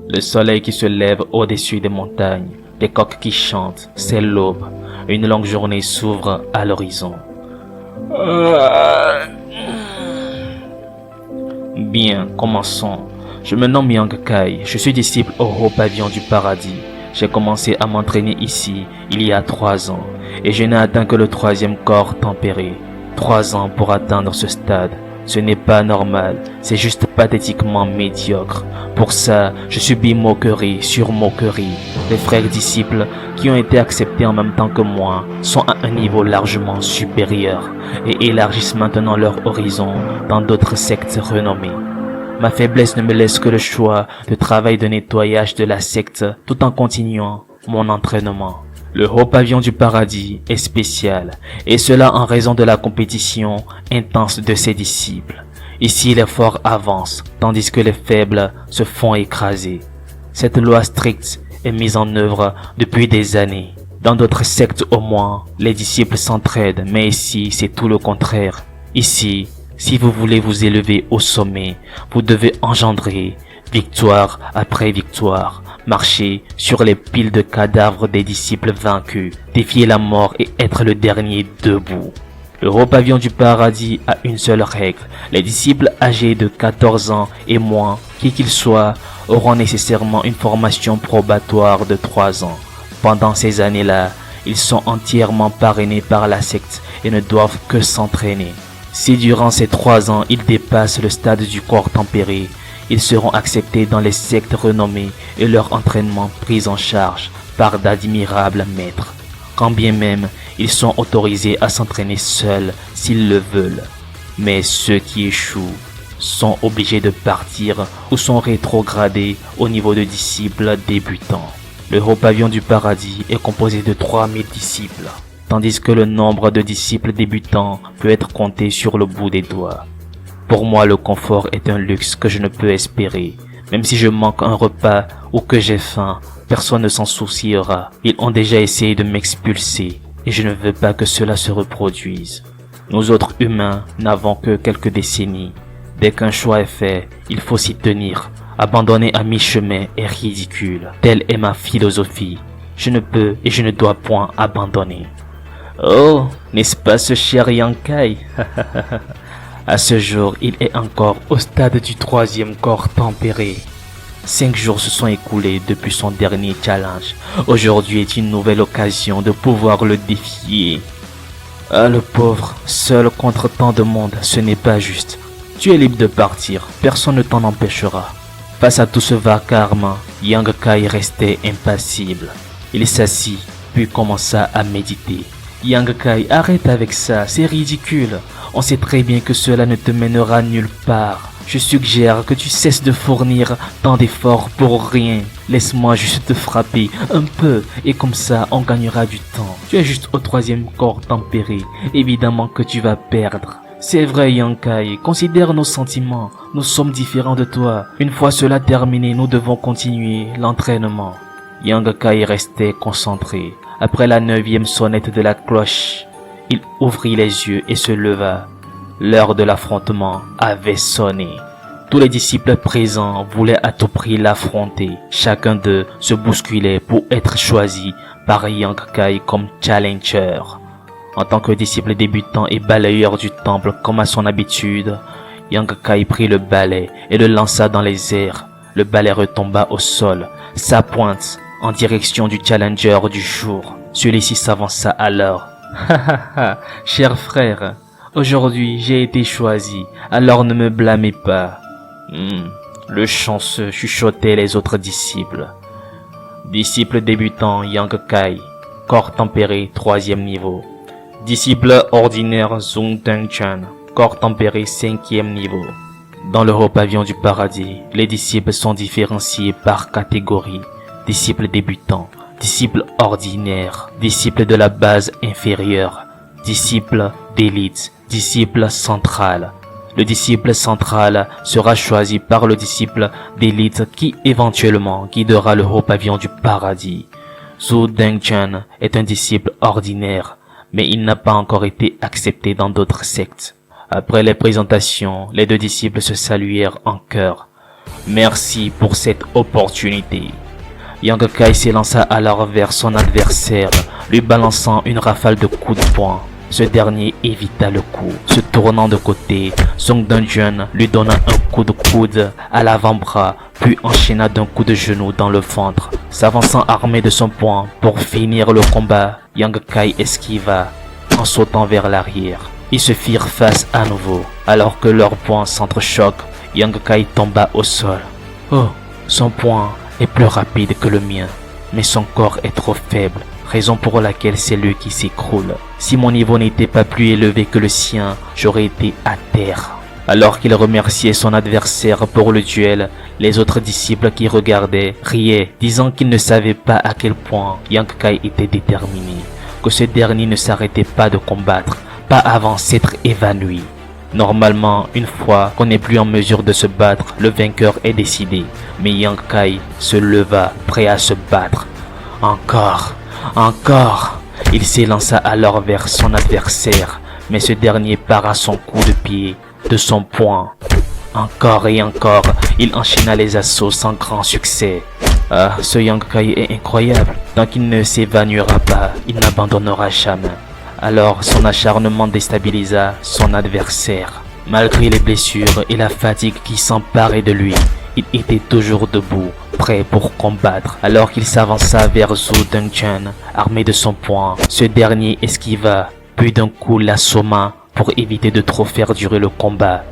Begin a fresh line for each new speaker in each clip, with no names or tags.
Le soleil qui se lève au-dessus des montagnes, des coqs qui chantent, c'est l'aube. Une longue journée s'ouvre à l'horizon. Bien, commençons. Je me nomme Yang Kai, je suis disciple au haut pavillon du paradis. J'ai commencé à m'entraîner ici il y a 3 ans et je n'ai atteint que le 3e corps tempéré. 3 ans pour atteindre ce stade. Ce n'est pas normal, c'est juste pathétiquement médiocre. Pour ça, je subis moquerie sur moquerie. Les frères disciples qui ont été acceptés en même temps que moi sont à un niveau largement supérieur et élargissent maintenant leur horizon dans d'autres sectes renommées. Ma faiblesse ne me laisse que le choix de travail de nettoyage de la secte tout en continuant mon entraînement. Le haut pavillon du paradis est spécial, et cela en raison de la compétition intense de ses disciples. Ici, les forts avancent, tandis que les faibles se font écraser. Cette loi stricte est mise en œuvre depuis des années. Dans d'autres sectes au moins, les disciples s'entraident, mais ici, c'est tout le contraire. Ici, si vous voulez vous élever au sommet, vous devez engendrer victoire après victoire, marcher sur les piles de cadavres des disciples vaincus, défier la mort et être le dernier debout. Le haut pavillon du paradis a une seule règle. Les disciples âgés de 14 ans et moins, qui qu'ils soient, auront nécessairement une formation probatoire de 3 ans. Pendant ces années-là, ils sont entièrement parrainés par la secte et ne doivent que s'entraîner. Si durant ces 3 ans, ils dépassent le stade du corps tempéré, ils seront acceptés dans les sectes renommées et leur entraînement pris en charge par d'admirables maîtres. Quand bien même, ils sont autorisés à s'entraîner seuls s'ils le veulent. Mais ceux qui échouent sont obligés de partir ou sont rétrogradés au niveau de disciples débutants. Le haut pavillon du paradis est composé de 3000 disciples, tandis que le nombre de disciples débutants peut être compté sur le bout des doigts. Pour moi, le confort est un luxe que je ne peux espérer. Même si je manque un repas ou que j'ai faim, personne ne s'en souciera. Ils ont déjà essayé de m'expulser et je ne veux pas que cela se reproduise. Nous autres humains n'avons que quelques décennies. Dès qu'un choix est fait, il faut s'y tenir. Abandonner à mi-chemin est ridicule. Telle est ma philosophie. Je ne peux et je ne dois point abandonner. Oh, n'est-ce pas ce cher Yang Kai? À ce jour, il est encore au stade du 3e corps tempéré. 5 jours se sont écoulés depuis son dernier challenge. Aujourd'hui est une nouvelle occasion de pouvoir le défier. Ah, le pauvre, seul contre tant de monde, ce n'est pas juste. Tu es libre de partir, personne ne t'en empêchera. Face à tout ce vacarme, Yang Kai restait impassible. Il s'assit, puis commença à méditer. Yang Kai, arrête avec ça, c'est ridicule. On sait très bien que cela ne te mènera nulle part. Je suggère que tu cesses de fournir tant d'efforts pour rien. Laisse-moi juste te frapper un peu et comme ça on gagnera du temps. Tu es juste au 3e corps tempéré. Évidemment que tu vas perdre. C'est vrai Yang Kai, considère nos sentiments. Nous sommes différents de toi. Une fois cela terminé, nous devons continuer l'entraînement. Yang Kai restait concentré. Après la 9e sonnette de la cloche, il ouvrit les yeux et se leva. L'heure de l'affrontement avait sonné. Tous les disciples présents voulaient à tout prix l'affronter. Chacun d'eux se bousculait pour être choisi par Yang Kai comme challenger. En tant que disciple débutant et balayeur du temple comme à son habitude, Yang Kai prit le balai et le lança dans les airs. Le balai retomba au sol, sa pointe en direction du challenger du jour. Celui-ci s'avança alors. Cher frère, aujourd'hui j'ai été choisi, alors ne me blâmez pas. Le chanceux, chuchotaient les autres disciples. Disciple débutant Yang Kai, corps tempéré 3e niveau. Disciple ordinaire Zhong Tengchan, corps tempéré 5e niveau. Dans le haut pavillon du paradis, les disciples sont différenciés par catégorie. Disciples débutants, disciples ordinaires, disciples de la base inférieure, disciples d'élite, disciples central. Le disciple central sera choisi par le disciple d'élite qui éventuellement guidera le haut pavillon du paradis. Zhou Dengchan est un disciple ordinaire, mais il n'a pas encore été accepté dans d'autres sectes. Après les présentations, les deux disciples se saluèrent en chœur. Merci pour cette opportunité. Yang Kai s'élança alors vers son adversaire, lui balançant une rafale de coups de poing. Ce dernier évita le coup. Se tournant de côté, Song Dong-jun lui donna un coup de coude à l'avant-bras, puis enchaîna d'un coup de genou dans le ventre. S'avançant armé de son poing pour finir le combat, Yang Kai esquiva en sautant vers l'arrière. Ils se firent face à nouveau. Alors que leurs poings s'entrechoquent, Yang Kai tomba au sol. Oh, son poing est plus rapide que le mien, mais son corps est trop faible, raison pour laquelle c'est lui qui s'écroule. Si mon niveau n'était pas plus élevé que le sien, j'aurais été à terre. Alors qu'il remerciait son adversaire pour le duel, les autres disciples qui regardaient riaient, disant qu'ils ne savaient pas à quel point Yang Kai était déterminé, que ce dernier ne s'arrêtait pas de combattre, pas avant s'être évanoui. Normalement, une fois qu'on n'est plus en mesure de se battre, le vainqueur est décidé. Mais Yang Kai se leva, prêt à se battre. Encore. Il s'élança alors vers son adversaire, mais ce dernier para son coup de pied de son poing. Encore et encore, il enchaîna les assauts sans grand succès. Ah, ce Yang Kai est incroyable. Tant qu'il ne s'évanouira pas, il n'abandonnera jamais. Alors son acharnement déstabilisa son adversaire. Malgré les blessures et la fatigue qui s'emparaient de lui, il était toujours debout, prêt pour combattre. Alors qu'il s'avança vers Zhou Dongchen, armé de son poing, ce dernier esquiva, puis d'un coup l'assomma pour éviter de trop faire durer le combat.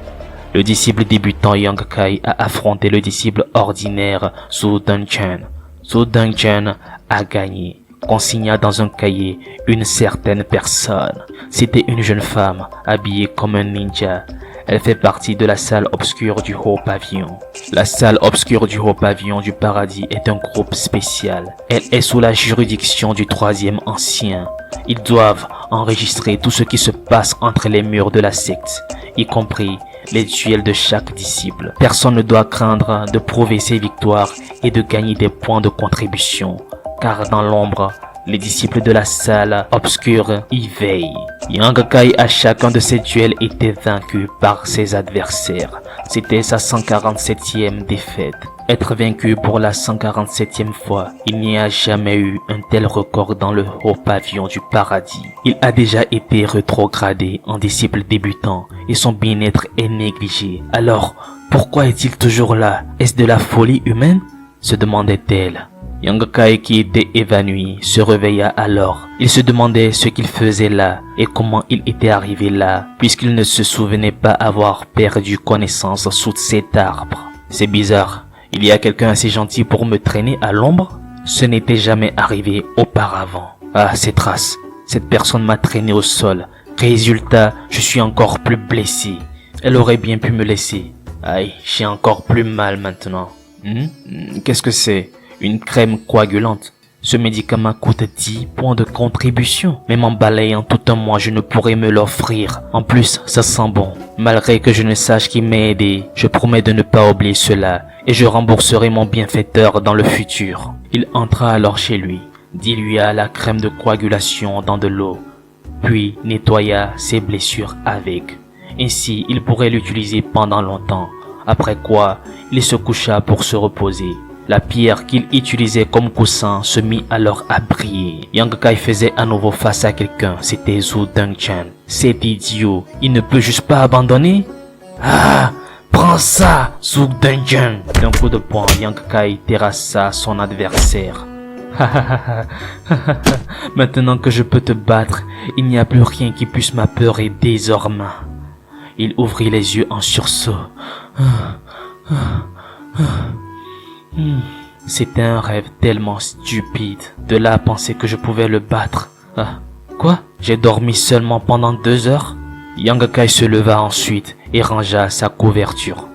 Le disciple débutant Yang Kai a affronté le disciple ordinaire Zhou Dongchen. Zhou Dongchen a gagné. Consigna dans un cahier une certaine personne. C'était une jeune femme, habillée comme un ninja. Elle fait partie de la salle obscure du haut pavillon. La salle obscure du haut pavillon du paradis est un groupe spécial. Elle est sous la juridiction du troisième ancien. Ils doivent enregistrer tout ce qui se passe entre les murs de la secte, y compris les duels de chaque disciple. Personne ne doit craindre de prouver ses victoires et de gagner des points de contribution, car dans l'ombre, les disciples de la salle obscure y veillent. Yang Kai à chacun de ces duels était vaincu par ses adversaires. C'était sa 147e défaite. Être vaincu pour la 147e fois, il n'y a jamais eu un tel record dans le haut pavillon du paradis. Il a déjà été rétrogradé en disciple débutant et son bien-être est négligé. Alors, pourquoi est-il toujours là? Est-ce de la folie humaine? Se demandait-elle. Yang Kai, qui était évanoui, se réveilla alors. Il se demandait ce qu'il faisait là et comment il était arrivé là, puisqu'il ne se souvenait pas avoir perdu connaissance sous cet arbre. C'est bizarre, il y a quelqu'un assez gentil pour me traîner à l'ombre? Ce n'était jamais arrivé auparavant. Ah, ces traces, cette personne m'a traîné au sol. Résultat, je suis encore plus blessé. Elle aurait bien pu me laisser. Aïe, j'ai encore plus mal maintenant. Qu'est-ce que c'est? Une crème coagulante. Ce médicament coûte 10 points de contribution. Même en balayant tout un mois, je ne pourrais me l'offrir. En plus, ça sent bon. Malgré que je ne sache qui m'a aidé, je promets de ne pas oublier cela et je rembourserai mon bienfaiteur dans le futur. Il entra alors chez lui, dilua la crème de coagulation dans de l'eau, puis nettoya ses blessures avec. Ainsi, il pourrait l'utiliser pendant longtemps. Après quoi, il se coucha pour se reposer. La pierre qu'il utilisait comme coussin se mit alors à briller. Yang Kai faisait à nouveau face à quelqu'un, c'était Zhou Dongchen. Cet idiot, il ne peut juste pas abandonner? Ah, prends ça, Zhou Dongchen. D'un coup de poing, Yang Kai terrassa son adversaire. Maintenant que je peux te battre, il n'y a plus rien qui puisse m'apeurer désormais. Il ouvrit les yeux en sursaut. C'était un rêve tellement stupide. De là à penser que je pouvais le battre. Ah, quoi? J'ai dormi seulement pendant 2 heures? Yang Kai se leva ensuite et rangea sa couverture.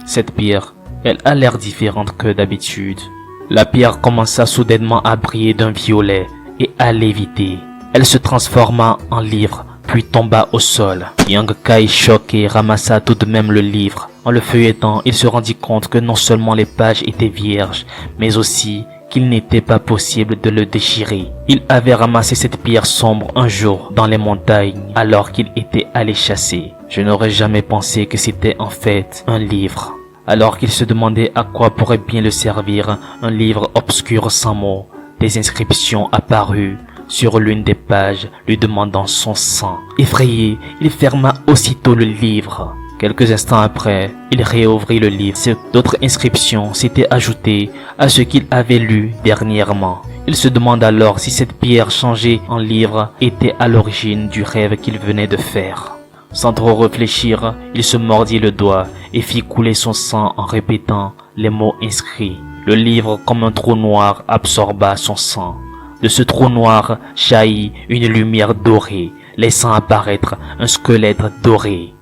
Cette pierre, elle a l'air différente que d'habitude. La pierre commença soudainement à briller d'un violet et à léviter. Elle se transforma en livre, puis tomba au sol. Yang Kai, choqué, ramassa tout de même le livre. En le feuilletant, il se rendit compte que non seulement les pages étaient vierges, mais aussi qu'il n'était pas possible de le déchirer. Il avait ramassé cette pierre sombre un jour dans les montagnes alors qu'il était allé chasser. Je n'aurais jamais pensé que c'était en fait un livre. Alors qu'il se demandait à quoi pourrait bien le servir un livre obscur sans mots, des inscriptions apparues sur l'une des pages lui demandant son sang. Effrayé, il ferma aussitôt le livre. Quelques instants après, il réouvrit le livre. D'autres inscriptions s'étaient ajoutées à ce qu'il avait lu dernièrement. Il se demande alors si cette pierre changée en livre était à l'origine du rêve qu'il venait de faire. Sans trop réfléchir, il se mordit le doigt et fit couler son sang en répétant les mots inscrits. Le livre, comme un trou noir, absorba son sang. De ce trou noir jaillit une lumière dorée, laissant apparaître un squelette doré.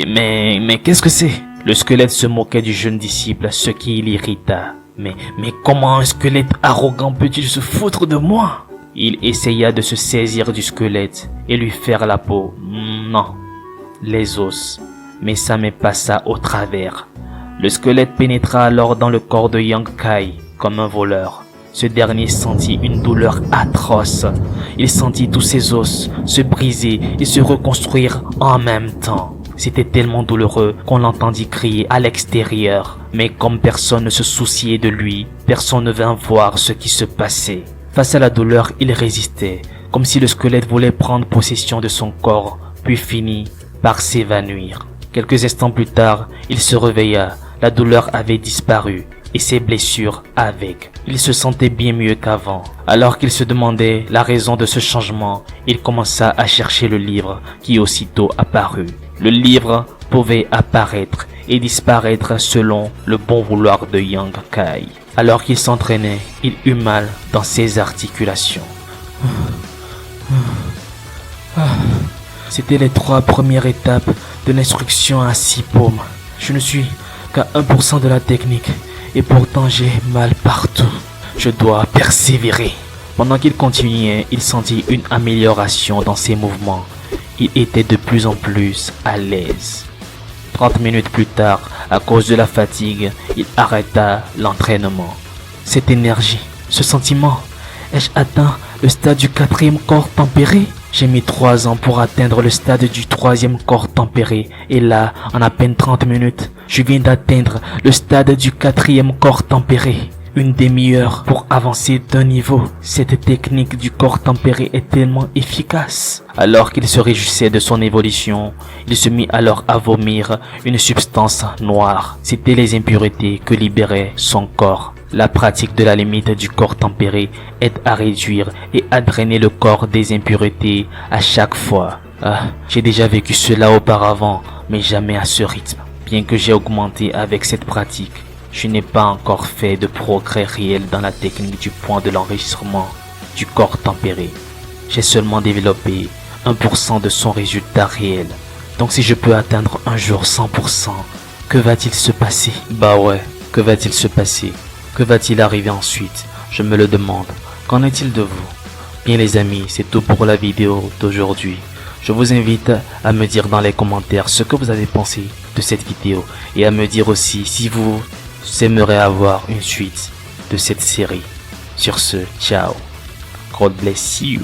Mais qu'est-ce que c'est? Le squelette se moquait du jeune disciple, ce qui l'irrita. Mais comment un squelette arrogant peut-il se foutre de moi? Il essaya de se saisir du squelette et lui faire la peau. Non, les os. Mais ça me passa au travers. Le squelette pénétra alors dans le corps de Yang Kai comme un voleur. Ce dernier sentit une douleur atroce. Il sentit tous ses os se briser et se reconstruire en même temps. C'était tellement douloureux qu'on l'entendit crier à l'extérieur. Mais comme personne ne se souciait de lui, personne ne vint voir ce qui se passait. Face à la douleur, il résistait, comme si le squelette voulait prendre possession de son corps, puis finit par s'évanouir. Quelques instants plus tard, il se réveilla. La douleur avait disparu et ses blessures avec. Il se sentait bien mieux qu'avant. Alors qu'il se demandait la raison de ce changement, il commença à chercher le livre qui aussitôt apparut. Le livre pouvait apparaître et disparaître selon le bon vouloir de Yang Kai. Alors qu'il s'entraînait, il eut mal dans ses articulations. C'était les 3 premières étapes de l'instruction à 6 paumes. Je ne suis qu'à 1% de la technique et pourtant j'ai mal partout. Je dois persévérer. Pendant qu'il continuait, il sentit une amélioration dans ses mouvements. Il était de plus en plus à l'aise. 30 minutes plus tard, à cause de la fatigue, il arrêta l'entraînement. Cette énergie, ce sentiment, ai-je atteint le stade du 4e corps tempéré? J'ai mis 3 ans pour atteindre le stade du 3e corps tempéré. Et là, en à peine 30 minutes, je viens d'atteindre le stade du 4e corps tempéré. Une demi-heure pour avancer d'un niveau. Cette technique du corps tempéré est tellement efficace. Alors qu'il se réjouissait de son évolution, il se mit alors à vomir une substance noire. C'étaient les impuretés que libérait son corps. La pratique de la limite du corps tempéré aide à réduire et à drainer le corps des impuretés à chaque fois. J'ai déjà vécu cela auparavant, mais jamais à ce rythme. Bien que j'ai augmenté avec cette pratique, je n'ai pas encore fait de progrès réel dans la technique du point de l'enregistrement du corps tempéré. J'ai seulement développé 1% de son résultat réel. Donc si je peux atteindre un jour 100%, que va-t-il se passer? Bah ouais, que va-t-il se passer? Que va-t-il arriver ensuite? Je me le demande. Qu'en est-il de vous? Bien les amis, c'est tout pour la vidéo d'aujourd'hui. Je vous invite à me dire dans les commentaires ce que vous avez pensé de cette vidéo et à me dire aussi si vous aimeriez avoir une suite de cette série. Sur ce, ciao. God bless you.